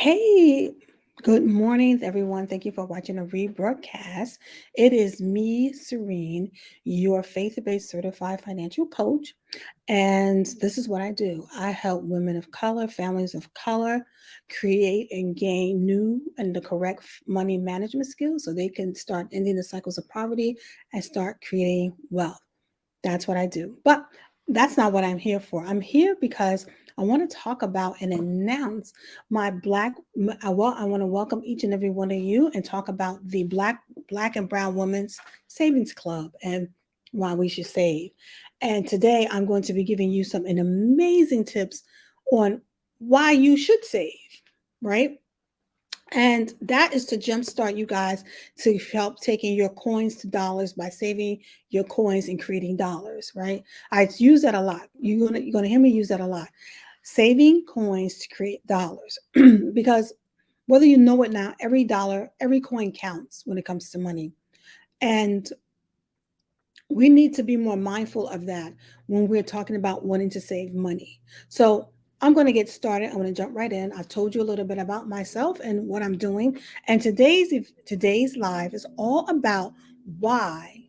Hey, good morning, everyone. Thank you for watching a rebroadcast. It is me, Serene, your faith based certified financial coach. And this is what I do. I help women of color, families of color, create and gain new and the correct money management skills so they can start ending the cycles of poverty and start creating wealth. That's what I do. But that's not what I'm here for. I'm here because I want to talk about and announce my I want to welcome each and every one of you and talk about the Black and Brown Women's Savings Club and why we should save. And today I'm going to be giving you some amazing tips on why you should save, right? And that is to jumpstart you guys to help taking your coins to dollars by saving your coins and creating dollars, right? I use that a lot. You're gonna hear me use that a lot. Saving coins to create dollars. Because whether you know it now, every dollar, every coin counts when it comes to money. And we need to be more mindful of that when we're talking about wanting to save money. So I'm going to get started. I'm going to jump right in. I've told you a little bit about myself and what I'm doing. And today's live is all about why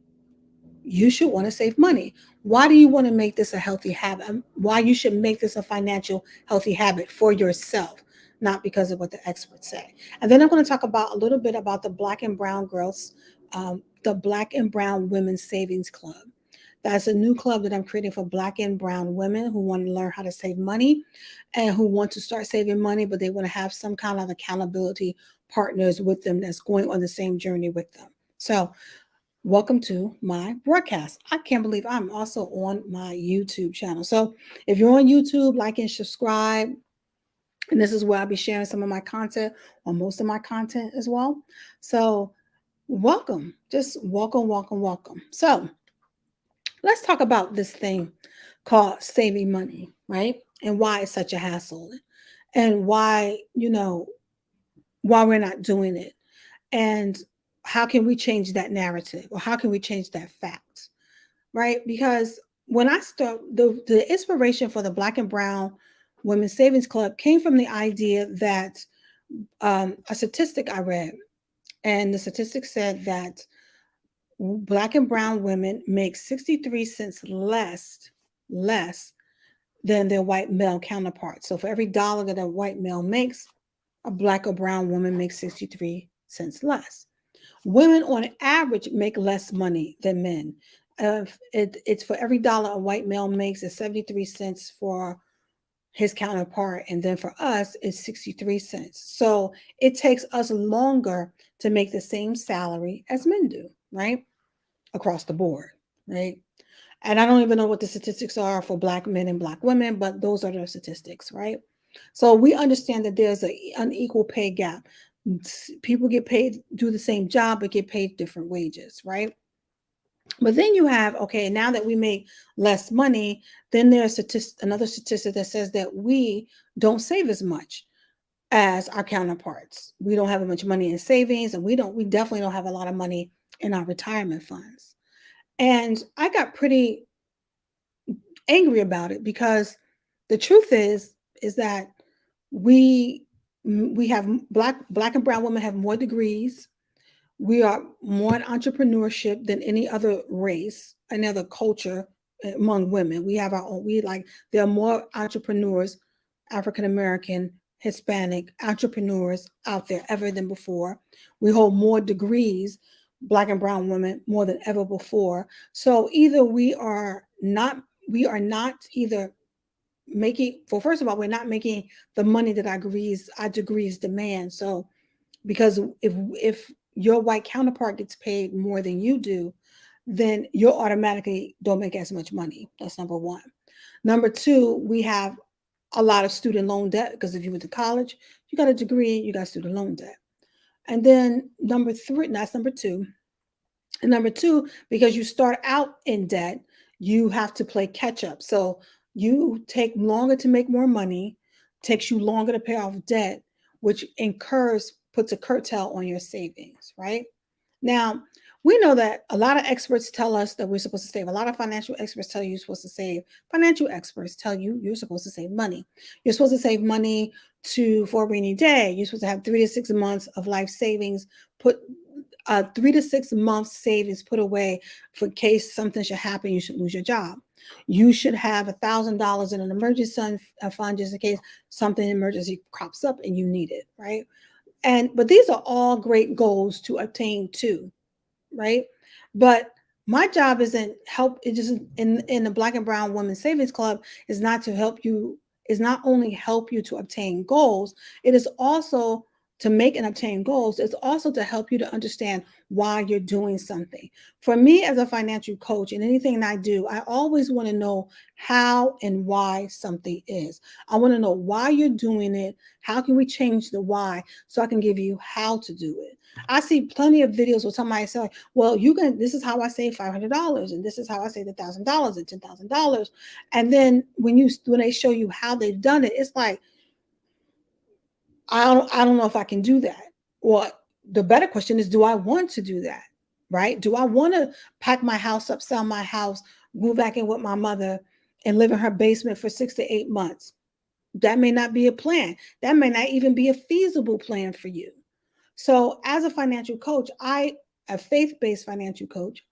you should want to save money. Why do you want to make this a healthy habit? Why you should make this a financial healthy habit for yourself, not because of what the experts say. And then I'm going to talk about a little bit about the Black and Brown Girls, the Black and Brown Women's Savings Club. That's a new club that I'm creating for Black and Brown women who want to learn how to save money and who want to start saving money, but they want to have some kind of accountability partners with them that's going on the same journey with them. So welcome to my broadcast. I can't believe I'm also on my YouTube channel. So if you're on YouTube, like and subscribe. And this is where I'll be sharing some of my content or most of my content as well. So welcome. Just welcome, welcome, welcome. So let's talk about this thing called saving money, right? And why it's such a hassle and why we're not doing it. And how can we change that narrative or how can we change that fact? Right? Because when I start the inspiration for the Black and Brown Women's Savings Club came from the idea that a statistic I read, and the statistic said that Black and Brown women make 63 cents less than their white male counterparts. So for every dollar that a white male makes, a Black or Brown woman makes 63 cents less. Women on average make less money than men. It's for every dollar a white male makes, it's 73 cents for his counterpart. And then for us, it's 63 cents. So it takes us longer to make the same salary as men do, right? Across the board, right? And I don't even know what the statistics are for Black men and Black women, but those are the statistics, right? So we understand that there's an unequal pay gap. People get paid, do the same job, but get paid different wages, right? But then you have, okay, now that we make less money, then there's another statistic that says that we don't save as much as our counterparts. We don't have as much money in savings, and we definitely don't have a lot of money in our retirement funds. And I got pretty angry about it because the truth is that we we have black and brown women have more degrees. We are more in entrepreneurship than any other race, any other culture among women. We have our own, there are more entrepreneurs, African American, Hispanic entrepreneurs out there ever than before. We hold more degrees, Black and Brown women, more than ever before. So either we are not either making, well, first of all, we're not making the money that our degrees demand. So because if your white counterpart gets paid more than you do, then you automatically don't make as much money. That's number one. Number two, we have a lot of student loan debt because if you went to college, you got a degree, you got student loan debt. And then number three, that's number two. And number two, because you start out in debt, you have to play catch up. So you take longer to make more money, takes you longer to pay off debt, which puts a curtail on your savings, right? Now, We know that a lot of experts tell us that we're supposed to save. A lot of financial experts tell you you're supposed to save. Financial experts tell you you're supposed to save money. You're supposed to save money for a rainy day. You're supposed to have 3 to 6 months of life savings put 3 to 6 months savings put away for case something should happen. You should lose your job. You should have $1,000 in an emergency fund just in case something emergency crops up and you need it, right? But these are all great goals to obtain too, right? But my job isn't help. It just in the Black and Brown Women's Savings Club is not to help you. Is not only help you to obtain goals. It is also to make and obtain goals. It's also to help you to understand why you're doing something. For me as a financial coach and anything that I do, I always want to know how and why something is. I want to know why you're doing it. How can we change the why so I can give you how to do it? I see plenty of videos where somebody say, well, you can, this is how I save $500 and this is how I save $1,000 and $10,000. And then when they show you how they've done it, it's like, I don't know if I can do that. Well, the better question is, do I want to do that? Right? Do I want to pack my house up, sell my house, move back in with my mother and live in her basement for 6 to 8 months? That may not be a plan. That may not even be a feasible plan for you. So, as a financial coach, a faith-based financial coach,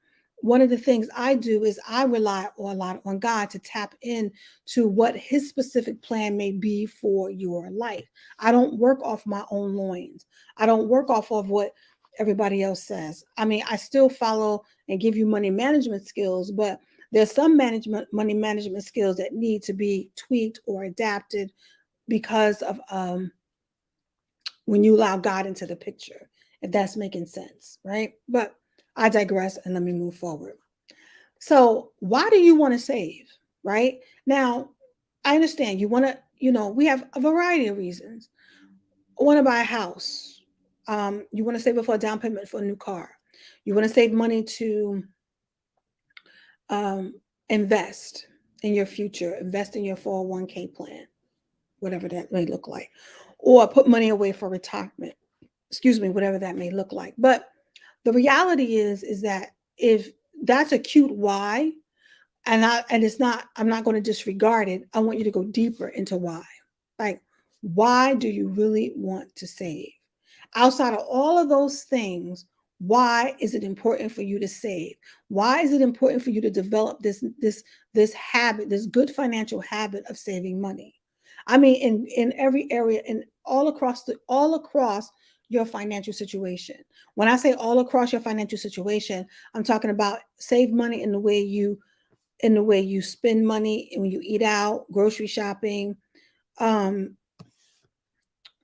one of the things I do is I rely a lot on God to tap in to what his specific plan may be for your life. I don't work off my own loins. I don't work off of what everybody else says. I mean, I still follow and give you money management skills, but there's some money management skills that need to be tweaked or adapted because of when you allow God into the picture, if that's making sense, right? But I digress and let me move forward. So, why do you want to save, right? Now, I understand you want to, we have a variety of reasons. Want to buy a house. You want to save it for a down payment for a new car. You want to save money to um, invest in your future, invest in your 401k plan, whatever that may look like, or put money away for retirement, excuse me, whatever that may look like. But the reality is that if that's a cute why, and it's not, I'm not going to disregard it. I want you to go deeper into why. Like, why do you really want to save? Outside of all of those things, why is it important for you to save? Why is it important for you to develop this habit, this good financial habit of saving money? I mean, in every area and all across your financial situation. When I say all across your financial situation, I'm talking about save money in the way you spend money when you eat out, grocery shopping, um,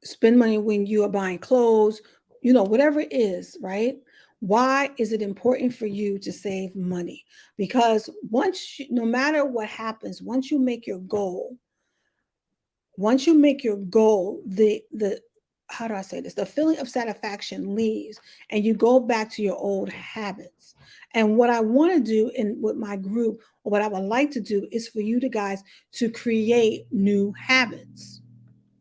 spend money when you are buying clothes, whatever it is, right? Why is it important for you to save money? Because no matter what happens, once you make your goal, the how do I say this? The feeling of satisfaction leaves and you go back to your old habits. And what I want to do with my group, or what I would like to do, is for you to guys to create new habits,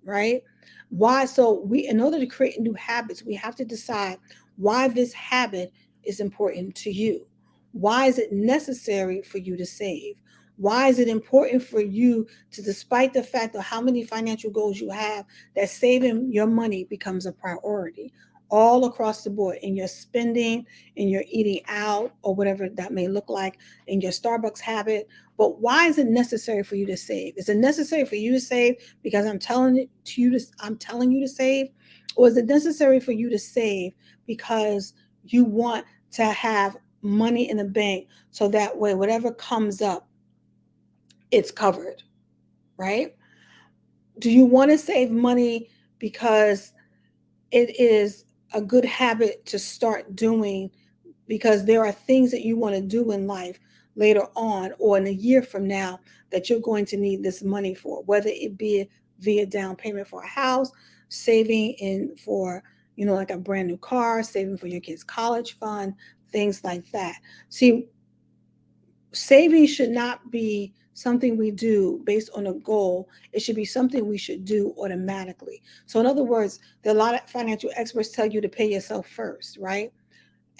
right? Why? So in order to create new habits, we have to decide why this habit is important to you. Why is it necessary for you to save? Why is it important for you to, despite the fact of how many financial goals you have, that saving your money becomes a priority all across the board in your spending, in your eating out, or whatever that may look like, in your Starbucks habit? But why is it necessary for you to save? Is it necessary for you to save because I'm telling you to save? Or is it necessary for you to save because you want to have money in the bank so that way whatever comes up, it's covered, right? Do you want to save money because it is a good habit to start doing, because there are things that you want to do in life later on or in a year from now that you're going to need this money for, whether it be via down payment for a house, saving in for, like a brand new car, saving for your kids' college fund, things like that. See, saving should not be something we do based on a goal. It should be something we should do automatically. So in other words, there are a lot of financial experts tell you to pay yourself first, right?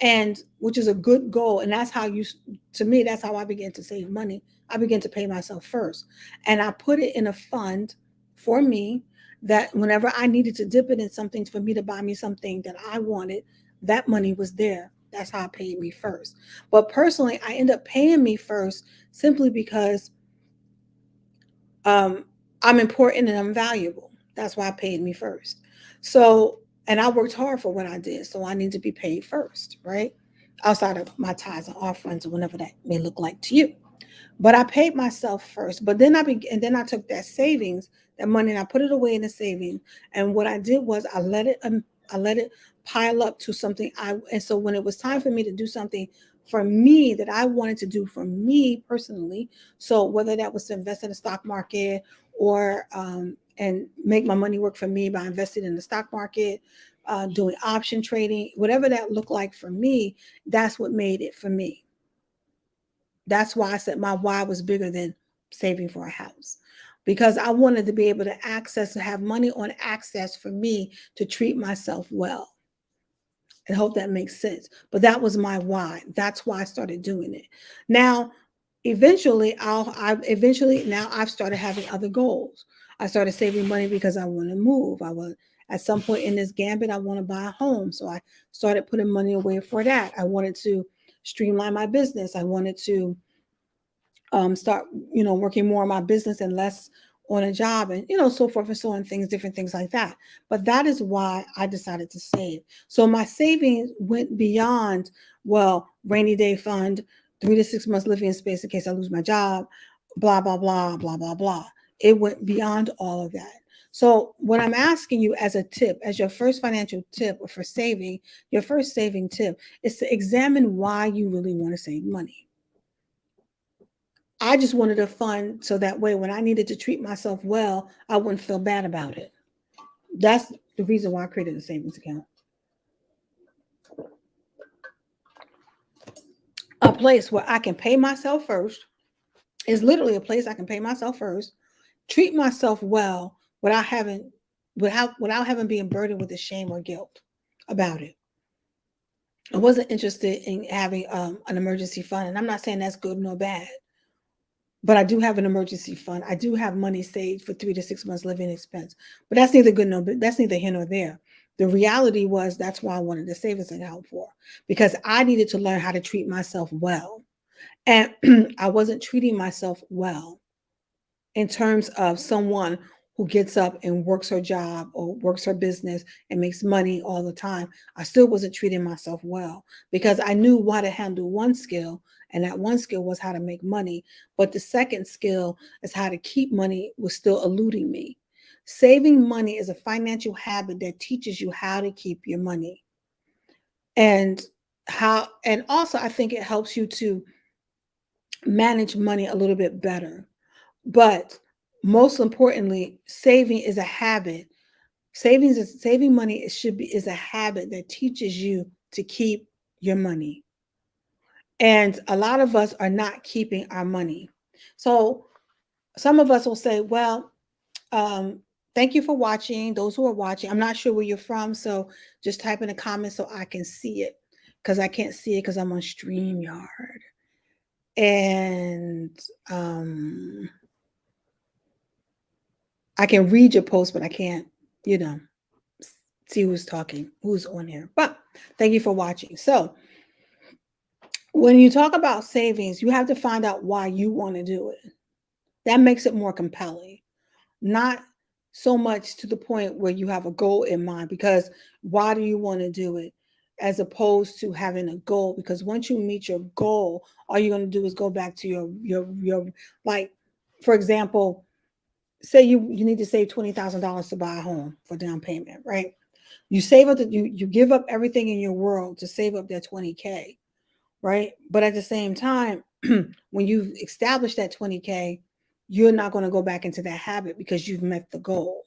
and which is a good goal. And that's how you, to me, that's how I began to save money. I began to pay myself first, and I put it in a fund for me, that whenever I needed to dip it in something for me to buy me something that I wanted, that money was there. That's how it paid me first. But personally, I end up paying me first simply because um, I'm important and I'm valuable. That's why I paid me first. So, and I worked hard for what I did. So I need to be paid first, right? Outside of my tithes and offerings or whatever that may look like to you. But I paid myself first. But then I took that savings, that money, and I put it away in the savings. And what I did was I let it pile up to something and so when it was time for me to do something for me that I wanted to do for me personally, so whether that was to invest in the stock market or and make my money work for me by investing in the stock market, doing option trading, whatever that looked like for me, that's what made it for me. That's why I said my why was bigger than saving for a house, because I wanted to be able to access, to have money on access for me to treat myself well. I hope that makes sense. But that was my why. That's why I started doing it. Now, eventually now I've started having other goals. I started saving money because I want to move. I want, at some point in this gambit, I want to buy a home. So I started putting money away for that. I wanted to streamline my business. I wanted to start, working more on my business and less on a job, and so forth and so on, things, different things like that. But that is why I decided to save. So my savings went beyond, well, rainy day fund, 3 to 6 months living space in case I lose my job, blah blah blah blah blah blah. It went beyond all of that. So what I'm asking you as a tip, as your first financial tip, or for saving, your first saving tip, is to examine why you really want to save money. I just wanted a fund so that way when I needed to treat myself well, I wouldn't feel bad about it. That's the reason why I created a savings account. A place where I can pay myself first, is literally a place I can pay myself first, treat myself well without having being burdened with the shame or guilt about it. I wasn't interested in having an emergency fund, and I'm not saying that's good nor bad. But I do have an emergency fund. I do have money saved for 3 to 6 months living expense. But that's neither good nor that's neither here nor there. The reality was that's why I wanted the savings account for, because I needed to learn how to treat myself well. And I wasn't treating myself well in terms of someone who gets up and works her job or works her business and makes money all the time. I still wasn't treating myself well because I knew how to handle one skill, and that one skill was how to make money. But the second skill is how to keep money was still eluding me. Saving money is a financial habit that teaches you how to keep your money, and and also I think it helps you to manage money a little bit better. But most importantly, saving is a habit. Saving money, it should be, is a habit that teaches you to keep your money. And a lot of us are not keeping our money. So some of us will say, well, um, thank you for watching. Those who are watching, I'm not sure where you're from, so just type in a comment so I can see it, because I can't see it because I'm on StreamYard. And I can read your post, but I can't, you know, see who's talking, who's on here. But thank you for watching. So when you talk about savings, you have to find out why you want to do it. That makes it more compelling. Not so much to the point where you have a goal in mind, because why do you want to do it? As opposed to having a goal, because once you meet your goal, all you're going to do is go back to your like, for example, say you need to save $20,000 to buy a home for down payment, right? You save up you give up everything in your world to save up that 20K, right? But at the same time, when you've established that 20K, you're not going to go back into that habit because you've met the goal.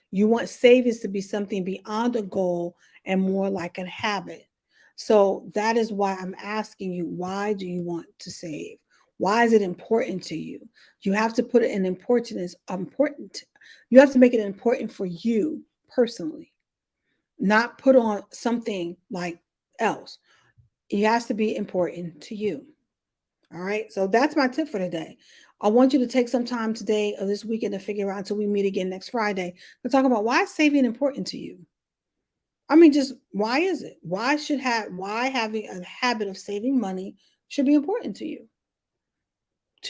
You want savings to be something beyond a goal and more like a habit. So that is why I'm asking you, why do you want to save? Why is it important to you? You have to put it in importance, important. You have to make it important for you personally, not put on something like else. It has to be important to you. All right. So that's my tip for today. I want you to take some time today or this weekend to figure out until we meet again next Friday to talk about why is saving important to you. I mean, just why is it? Why having a habit of saving money should be important to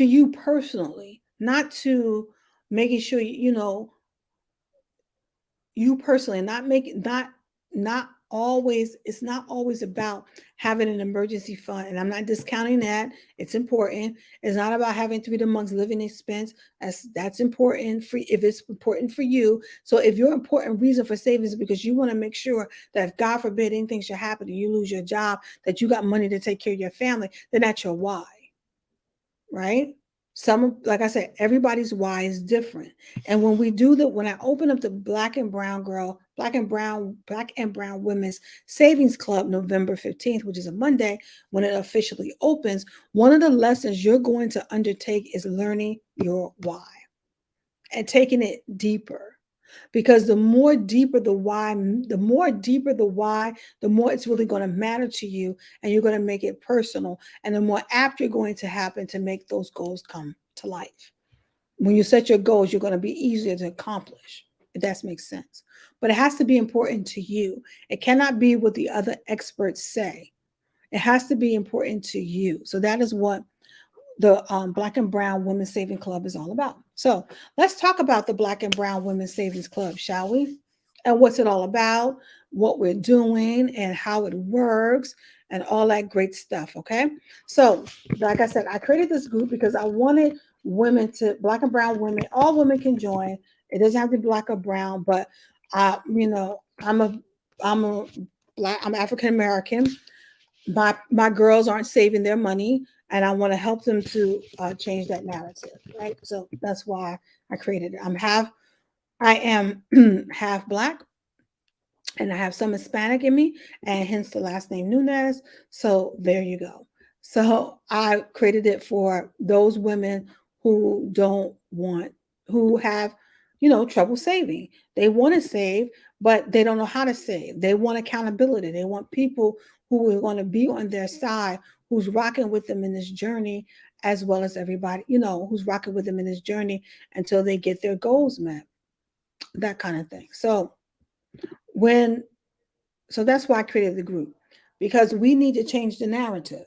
you personally, not to making sure you personally, not making not always it's not always about having an emergency fund, and I'm not discounting that. It's important. It's not about having three to months living expense. That's important for if it's important for you. So if your important reason for savings is because you want to make sure that if God forbid anything should happen and you lose your job, that you got money to take care of your family, then that's your why, right? Some, like I said, everybody's why is different. And when we do that, when I open up the Black and Brown Women's Savings Club November 15th, which is a Monday, when it officially opens, one of the lessons you're going to undertake is learning your why and taking it deeper. Because the more it's really going to matter to you, and you're going to make it personal, and the more apt you're going to happen to make those goals come to life. When you set your goals, you're going to be easier to accomplish, if that makes sense. But it has to be important to you. It cannot be what the other experts say. It has to be important to you. So that is what the Black and Brown Women's Savings Club is all about. So let's talk about the Black and Brown Women's Savings Club, shall we? And what's it all about, what we're doing, and how it works, and all that great stuff. Okay. So, like I said, I created this group because I wanted Black and Brown women, all women can join. It doesn't have to be Black or Brown, but I'm a I'm African American. My girls aren't saving their money, and I want to help them to change that narrative, right? So that's why I created it. I am half Black, and I have some Hispanic in me, and hence the last name Nunez. So there you go. So I created it for those women who don't want, who have, trouble saving. They want to save, but they don't know how to save. They want accountability. They want people who are going to be on their side, who's rocking with them in this journey, as well as everybody, who's rocking with them in this journey until they get their goals met, that kind of thing. When so that's why I created the group, because we need to change the narrative.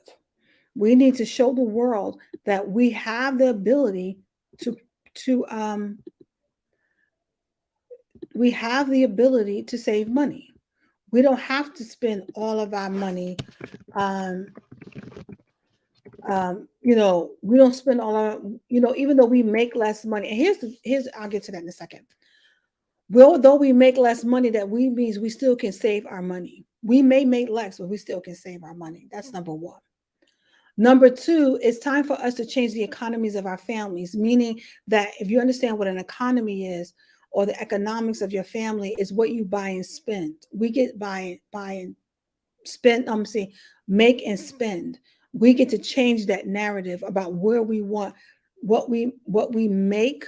We need to show the world that we have the ability to to we have the ability to save money. We don't have to spend all of our money. Um, we don't spend all our, even though we make less money. And here's I'll get to that in a second. Well, though we make less money, that we means we still can save our money. We may make less, but we still can save our money. That's number one. Number two, it's time for us to change the economies of our families, meaning that if you understand what an economy is, or the economics of your family is what you buy and spend. We get buy and spend, see, make and spend. We get to change that narrative about where we want, what we make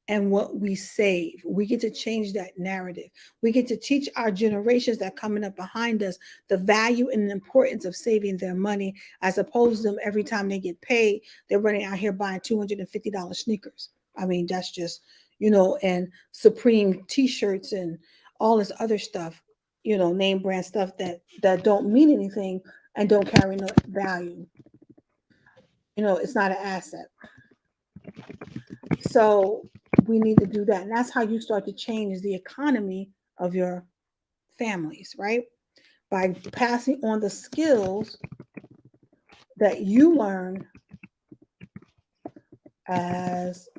and what we save. We get to change that narrative. We get to teach our generations that coming up behind us the value and the importance of saving their money, as opposed to them every time they get paid, they're running out here buying $250 sneakers. I mean, that's just, and Supreme t-shirts and all this other stuff, name brand stuff that don't mean anything and don't carry no value. It's not an asset. So we need to do that. And that's how you start to change the economy of your families, right? By passing on the skills that you learn as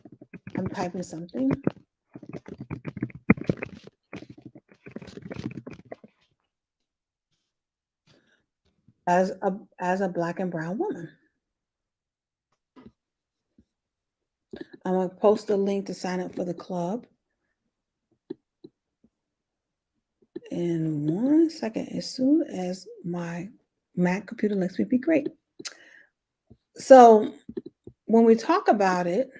I'm typing something, as a Black and Brown woman. I'm gonna post a link to sign up for the club in 1 second, as soon as my Mac computer lets me be great. So when we talk about it,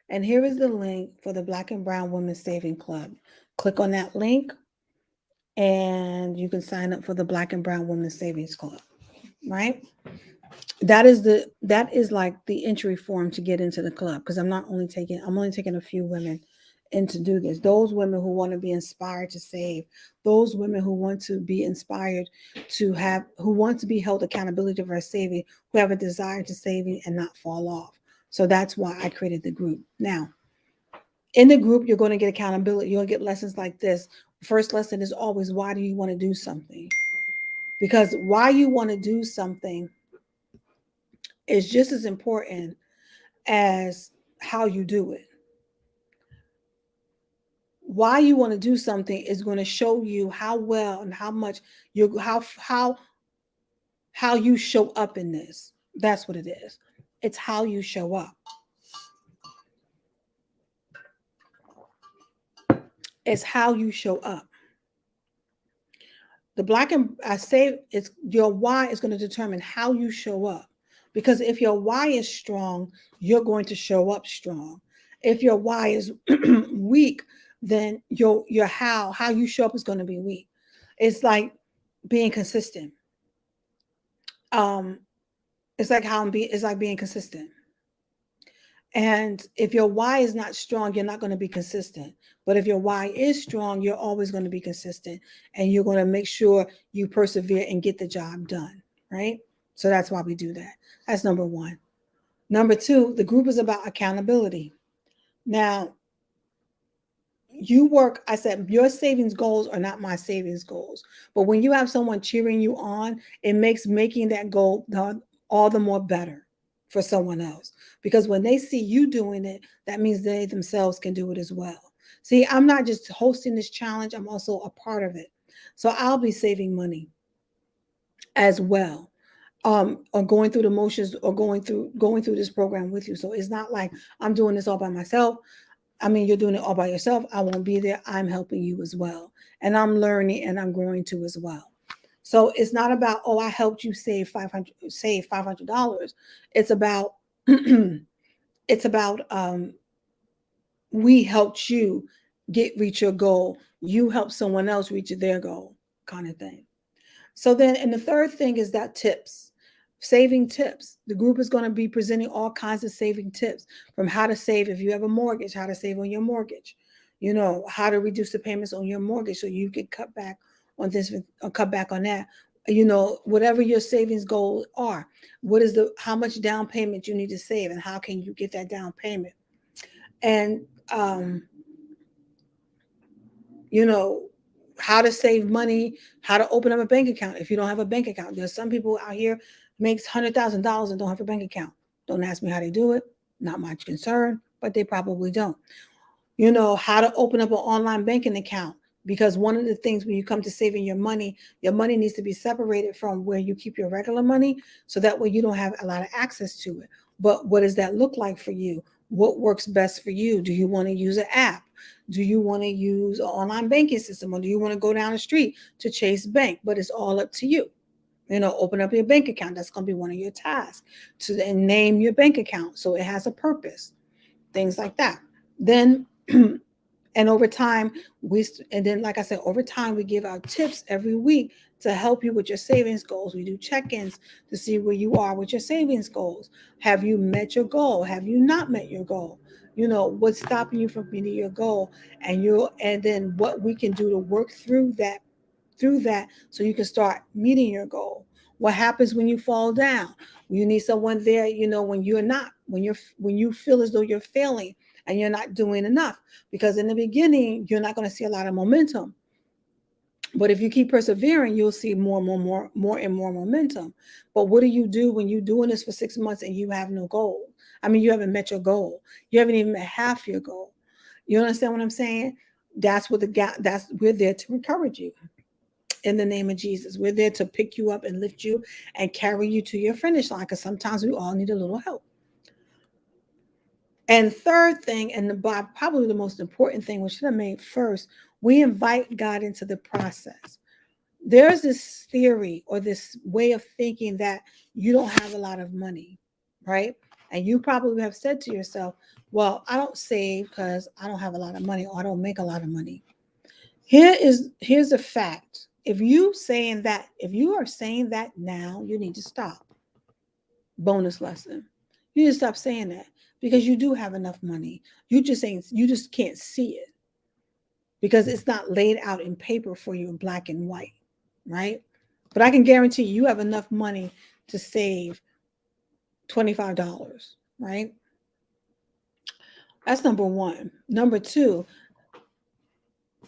And here is the link for the Black and Brown Women's Saving Club. Click on that link and you can sign up for the Black and Brown Women's Savings Club, right? That is like the entry form to get into the club, because I'm only taking a few women in to do this. Those women who want to be inspired to save, those women who want to be inspired who want to be held accountability for saving, who have a desire to saving and not fall off. So that's why I created the group. Now, in the group, you're going to get accountability. You'll get lessons like this. First lesson is always, why do you want to do something? Because why you want to do something is just as important as how you do it. Why you want to do something is going to show you how well and how much you how you show up in this. That's what it is. It's how you show up. It's how you show up. The black and I say it's your why is going to determine how you show up. Because if your why is strong, you're going to show up strong. If your why is weak, then your how you show up is going to be weak. It's like being consistent. Um, it's like it's like being consistent. And if your why is not strong, you're not going to be consistent. But if your why is strong, you're always going to be consistent, and you're going to make sure you persevere and get the job done, right? So that's why we do that. That's number one. Number two, the group is about accountability. Now, I said your savings goals are not my savings goals. But when you have someone cheering you on, it makes making that goal all the more better for someone else. Because when they see you doing it, that means they themselves can do it as well. See, I'm not just hosting this challenge, I'm also a part of it. So I'll be saving money as well. Or going through the motions, or going through this program with you. So it's not like I'm doing this all by myself. I mean, you're doing it all by yourself. I won't be there. I'm helping you as well. And I'm learning and I'm growing too as well. So it's not about, oh, I helped you save $500. It's about, it's about, we helped you reach your goal. You help someone else reach their goal, kind of thing. So then, and the third thing is that saving tips. The group is going to be presenting all kinds of saving tips, from how to save if you have a mortgage, how to save on your mortgage, how to reduce the payments on your mortgage so you can cut back on this or cut back on that. Whatever your savings goals are, how much down payment you need to save, and how can you get that down payment? And um, you know, how to save money, how to open up a bank account if you don't have a bank account. There's some people out here makes $100,000 and don't have a bank account. Don't ask me how they do it. Not my concern, but they probably don't. How to open up an online banking account, because one of the things when you come to saving your money needs to be separated from where you keep your regular money, so that way you don't have a lot of access to it. But what does that look like for you? What works best for you? Do you want to use an app? Do you want to use an online banking system, or do you want to go down the street to Chase Bank? But it's all up to you. Open up your bank account. That's going to be one of your tasks, to then name your bank account so it has a purpose, things like that. Then, and over time, like I said, over time, we give out tips every week to help you with your savings goals. We do check-ins to see where you are with your savings goals. Have you met your goal? Have you not met your goal? What's stopping you from meeting your goal, and then what we can do to work through that so you can start meeting your goal. What happens when you fall down? You need someone there, when you feel as though you're failing and you're not doing enough. Because in the beginning, you're not going to see a lot of momentum. But if you keep persevering, you'll see more and more momentum. But what do you do when you're doing this for 6 months and you have no goal? I mean, you haven't met your goal. You haven't even met half your goal. You understand what I'm saying? That's what we're there to encourage you. In the name of Jesus, we're there to pick you up and lift you and carry you to your finish line, because sometimes we all need a little help. And third thing, and probably the most important thing, we should have made first, we invite God into the process. There's this theory or this way of thinking that you don't have a lot of money, right? And you probably have said to yourself, well, I don't save because I don't have a lot of money or I don't make a lot of money. Here's a fact. If you are saying that now, you need to stop. Bonus lesson. You need to stop saying that because you do have enough money. You just can't see it because it's not laid out in paper for you in black and white, right? But I can guarantee you have enough money to save $25, right? That's number one. Number two,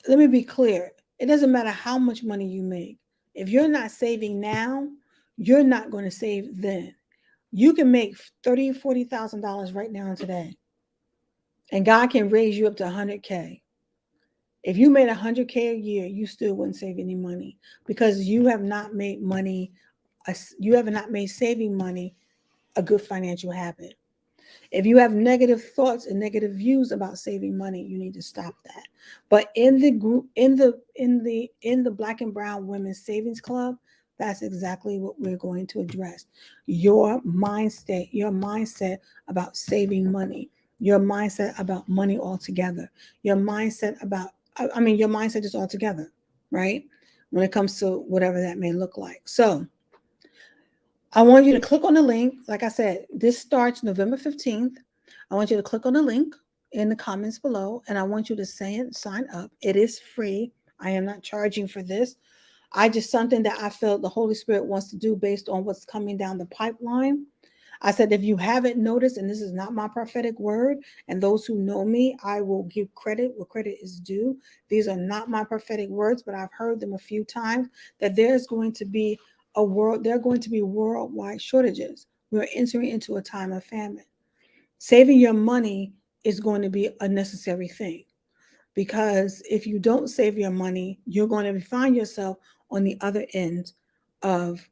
let me be clear. It doesn't matter how much money you make. If you're not saving now, you're not going to save then. You can make $30,000, $40,000 right now and today, and God can raise you up to 100K. If you made 100K a year, you still wouldn't save any money because you have not made money. You have not made saving money a good financial habit. If you have negative thoughts and negative views about saving money, you need to stop that. But in the group, in the Black and Brown Women's Savings Club, that's exactly what we're going to address. Your mindset about saving money, your mindset about money altogether, your mindset about, I mean, your mindset is altogether, right? When it comes to whatever that may look like. So I want you to click on the link. Like I said, this starts November 15th. I want you to click on the link in the comments below and I want you to sign up. It is free. I am not charging for this. I just something that I felt the Holy Spirit wants to do based on what's coming down the pipeline. I said, if you haven't noticed, and this is not my prophetic word, and those who know me, I will give credit where credit is due. These are not my prophetic words, but I've heard them a few times that there are going to be worldwide shortages. We're entering into a time of famine. Saving your money is going to be a necessary thing because if you don't save your money, you're going to find yourself on the other end of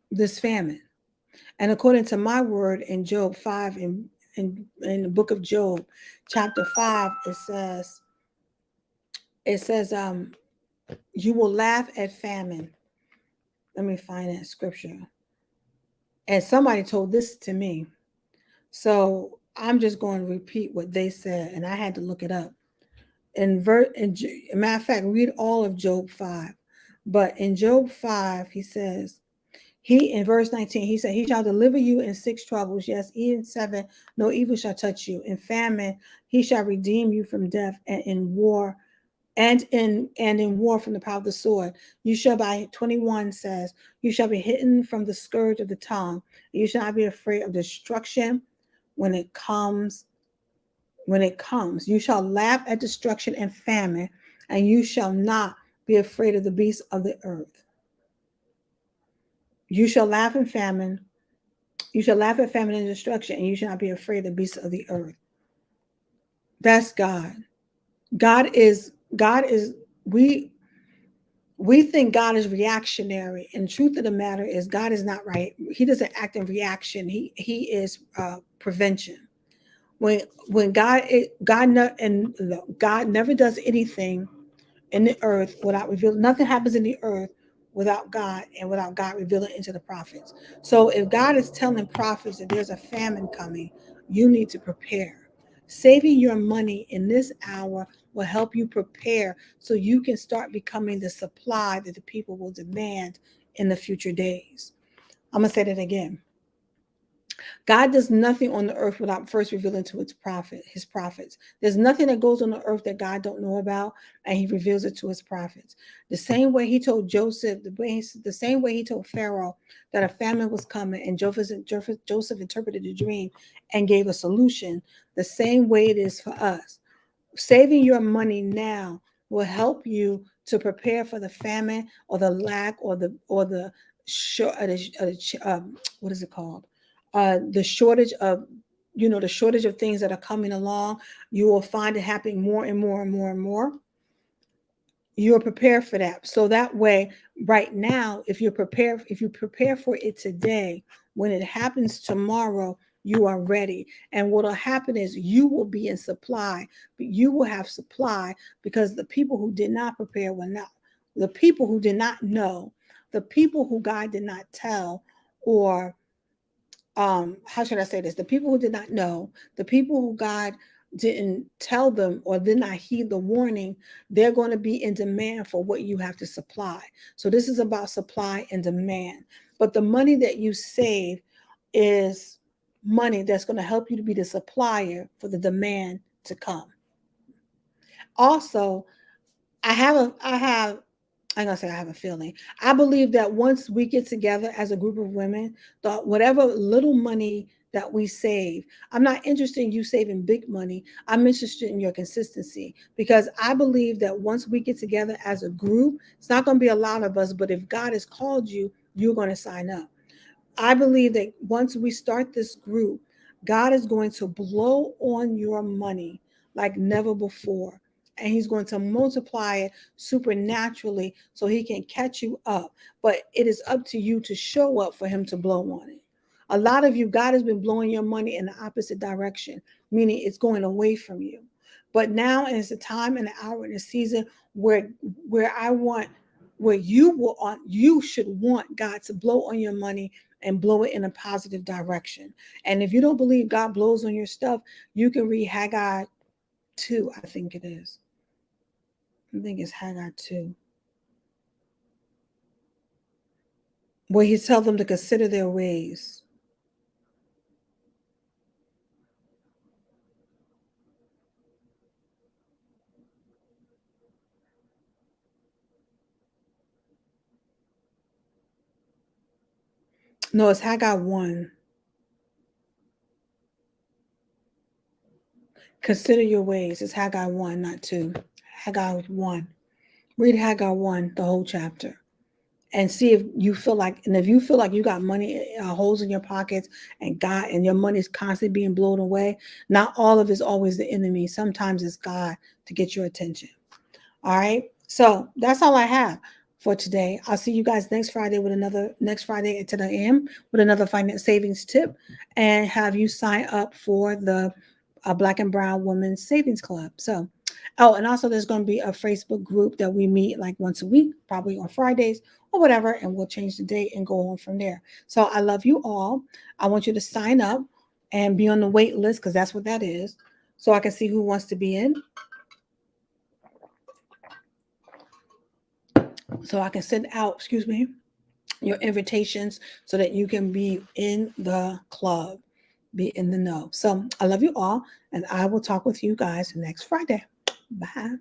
this famine. And according to my word in Job 5, in the book of Job, chapter 5, it says, you will laugh at famine. Let me find that scripture. And somebody told this to me. So I'm just going to repeat what they said, and I had to look it up. Matter of fact, read all of Job 5. But in Job 5, he says, in verse 19, he said, he shall deliver you in 6 troubles. Yes, even 7, no evil shall touch you. In famine, he shall redeem you from death, and in war, and in war from the power of the sword. You shall by 21 says, you shall be hidden from the scourge of the tongue. You shall not be afraid of destruction when it comes. You shall laugh at destruction and famine, and you shall not be afraid of the beasts of the earth. You shall laugh in famine. You shall laugh at famine and destruction, and you shall not be afraid of the beasts of the earth. That's God. God is we think God is reactionary, and the truth of the matter is God is not right. He doesn't act in reaction. He is prevention. When God never does anything in the earth without revealing. Nothing happens in the earth without God and without God revealing into the prophets. So if God is telling prophets that there's a famine coming, you need to prepare. Saving your money in this hour will help you prepare so you can start becoming the supply that the people will demand in the future days. I'm going to say that again. God does nothing on the earth without first revealing to his prophets. There's nothing that goes on the earth that God don't know about, and he reveals it to his prophets. The same way he told Joseph, the same way he told Pharaoh that a famine was coming, and Joseph interpreted the dream and gave a solution. The same way it is for us. Saving your money now will help you to prepare for the famine or the lack or the short what is it called, the shortage of the shortage of things that are coming along. You will find it happening more and more and more and more. You're prepared for that, so that way right now, if you prepare for it today, when it happens tomorrow, you are ready. And what will happen is you will be in supply, but you will have supply because the people who did not prepare will not. The people who did not know, the people who God did not tell, or how should I say this? The people who did not know, the people who God didn't tell them or did not heed the warning, they're going to be in demand for what you have to supply. So this is about supply and demand. But the money that you save is money that's going to help you to be the supplier for the demand to come. Also, I'm gonna say I have a feeling. I believe that once we get together as a group of women, whatever little money that we save, I'm not interested in you saving big money. I'm interested in your consistency because I believe that once we get together as a group, it's not going to be a lot of us, but if God has called you, you're going to sign up. I believe that once we start this group, God is going to blow on your money like never before. And he's going to multiply it supernaturally so he can catch you up. But it is up to you to show up for him to blow on it. A lot of you, God has been blowing your money in the opposite direction, meaning it's going away from you. But now is the time and the hour and the season where I want where you should want God to blow on your money and blow it in a positive direction. And if you don't believe God blows on your stuff, you can read Haggai 2, I think it is. I think it's Haggai 2, where he tells them to consider their ways. No, it's Haggai 1. Consider your ways. It's Haggai 1, not 2. Haggai 1. Read Haggai 1, the whole chapter. And see if you feel like, and if you feel like you got money holes in your pockets and God and your money is constantly being blown away, not all of it's always the enemy. Sometimes it's God to get your attention. All right. So that's all I have for today. I'll see you guys next Friday at 10 a.m. with another finance savings tip and have you sign up for the Black and Brown Women's Savings Club. So, oh, and also there's going to be a Facebook group that we meet like once a week, probably on Fridays or whatever, and we'll change the date and go on from there. So I love you all. I want you to sign up and be on the wait list because that's what that is. So I can see who wants to be in. So I can send out, excuse me, your invitations so that you can be in the club, be in the know. So I love you all, and I will talk with you guys next Friday. Bye.